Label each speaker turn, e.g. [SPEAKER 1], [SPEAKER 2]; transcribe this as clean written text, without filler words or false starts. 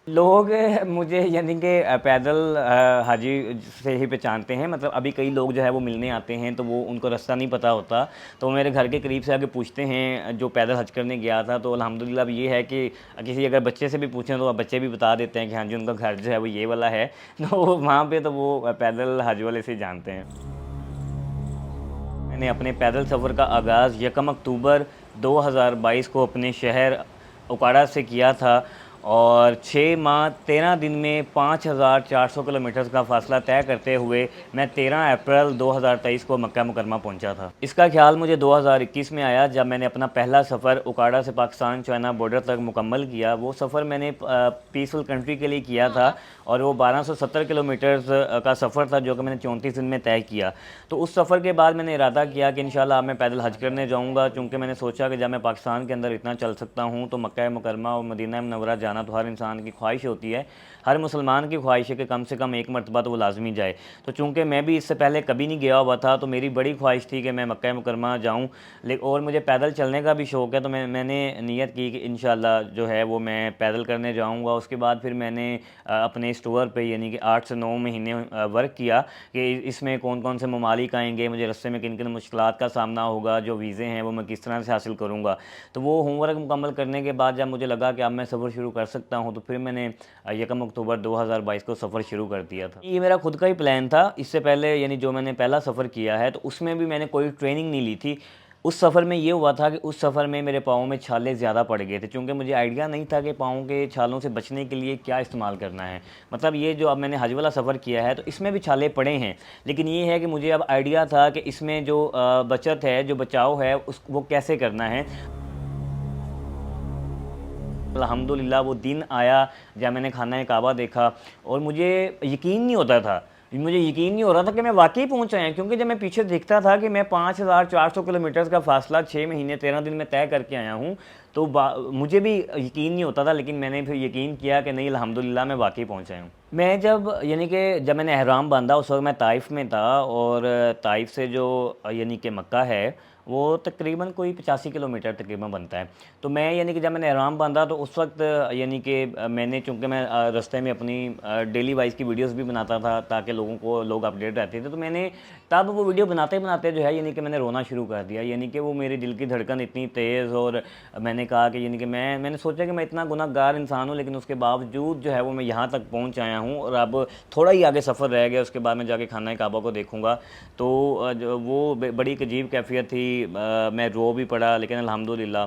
[SPEAKER 1] लोग मुझे यानी कि पैदल हाजी से ही पहचानते हैं। मतलब अभी कई लोग जो है वो मिलने आते हैं तो वो उनको रास्ता नहीं पता होता, तो मेरे घर के करीब से आके पूछते हैं जो पैदल हज करने गया था। तो अल्हम्दुलिल्लाह अब ये है कि किसी अगर बच्चे से भी पूछें तो बच्चे भी बता देते हैं कि हाँ जी उनका घर जो है वो ये वाला है। तो वहाँ पे तो वो पैदल हज वाले से ही जानते हैं। मैंने अपने पैदल सफ़र का आगाज़ 1 अक्टूबर 2022 को अपने शहर उकाड़ा से किया था और 6 माह 13 दिन में 5400 किलोमीटर का फ़ासला तय करते हुए मैं 13 अप्रैल 2023 को मक्का मुकरमा पहुंचा था। इसका ख्याल मुझे 2021 में आया जब मैंने अपना पहला सफ़र उकाड़ा से पाकिस्तान चाइना बॉर्डर तक मुकम्मल किया। वो सफ़र मैंने पीसफुल कंट्री के लिए किया था और वो 1270 किलोमीटर का सफ़र था जो कि मैंने 34 दिन में तय किया। तो उस सफ़र के बाद मैंने इरादा किया कि इंशाल्लाह अब मैं पैदल हज करने जाऊंगा, चूँकि मैंने सोचा कि जब मैं पाकिस्तान के अंदर इतना चल सकता हूँ तो मक्का मुकरमा और मदीना मुनव्वरा जाना तो हर इंसान की ख्वाहिश होती है, हर मुसलमान की ख्वाहिश है कि कम से कम एक मरतबा तो वो लाजमी जाए। तो चूँकि मैं भी इससे पहले कभी नहीं गया हुआ था तो मेरी बड़ी ख्वाहिश थी कि मैं मक्का मुकरमा जाऊँ, और मुझे पैदल चलने का भी शौक़ है। तो मैंने नीयत की कि इंशाल्लाह जो है वो मैं पैदल करने जाऊँगा। उसके बाद फिर मैंने अपने इस टूर पे यानी कि 8 से 9 महीने वर्क किया कि इसमें कौन कौन से ममालिक आएंगे, मुझे रास्ते में किन किन मुश्किलात का सामना होगा, जो वीज़े हैं वो मैं किस तरह से हासिल करूँगा। तो वो होमवर्क मुकम्मल करने के बाद जब मुझे लगा कि अब मैं सफ़र शुरू कर सकता हूँ तो फिर मैंने 1 अक्टूबर 2022 को सफ़र शुरू कर दिया था। ये मेरा खुद का ही प्लान था। इससे पहले यानी जो मैंने पहला सफ़र किया है तो उसमें भी मैंने कोई ट्रेनिंग नहीं ली थी। उस सफ़र में ये हुआ था कि उस सफ़र में मेरे पाँव में छाले ज़्यादा पड़ गए थे, चूँकि मुझे आइडिया नहीं था कि पाँव के छालों से बचने के लिए क्या इस्तेमाल करना है। मतलब ये जो अब मैंने हज वाला सफ़र किया है तो इसमें भी छाले पड़े हैं, लेकिन ये है कि मुझे अब आइडिया था कि इसमें जो बचत है, जो बचाव है उस वो कैसे करना है। अल्हम्दुलिल्लाह वो दिन आया जब मैंने खाना काबा देखा और मुझे यकीन नहीं होता था। मुझे यकीन नहीं हो रहा था कि मैं वाक़ई पहुँच आया, क्योंकि जब मैं पीछे देखता था कि मैं 5400 किलोमीटर का फ़ासला 6 महीने 13 दिन में तय करके आया हूँ, तो मुझे भी यकीन नहीं होता था, लेकिन मैंने फिर यकीन किया कि नहीं अल्हम्दुलिल्लाह मैं वाक़ई पहुँच आया हूँ। मैं जब यानी कि जब मैंने एहराम बाँधा उस वक़्त मैं ताइफ़ में था और ताइफ़ से जो यानी कि मक्का है वो तकरीबन कोई 85 किलोमीटर तकरीबन बनता है। तो मैं यानी कि जब मैंने एहराम बाँधा तो उस वक़्त यानी कि मैंने चूँकि मैं रास्ते में अपनी डेली वाइज़ की वीडियोज़ भी बनाता था ताकि लोग अपडेट रहते थे। तो मैंने तब वो वीडियो बनाते-बनाते जो है यानी कि मैंने रोना शुरू कर दिया। यानी कि वो मेरे दिल की धड़कन इतनी तेज़, और मैंने कहा कि यानी कि मैंने सोचा कि मैं इतना गुनहगार इंसान हूँ, लेकिन उसके बावजूद जो है वो मैं यहाँ तक पहुँच आया हूँ और अब थोड़ा ही आगे सफ़र रह गया, उसके बाद मैं जाके खाना काबा को देखूँगा। तो जो वो बड़ी एक अजीब कैफ़ियत थी। मैं रो भी पड़ा, लेकिन अल्हम्दुलिल्लाह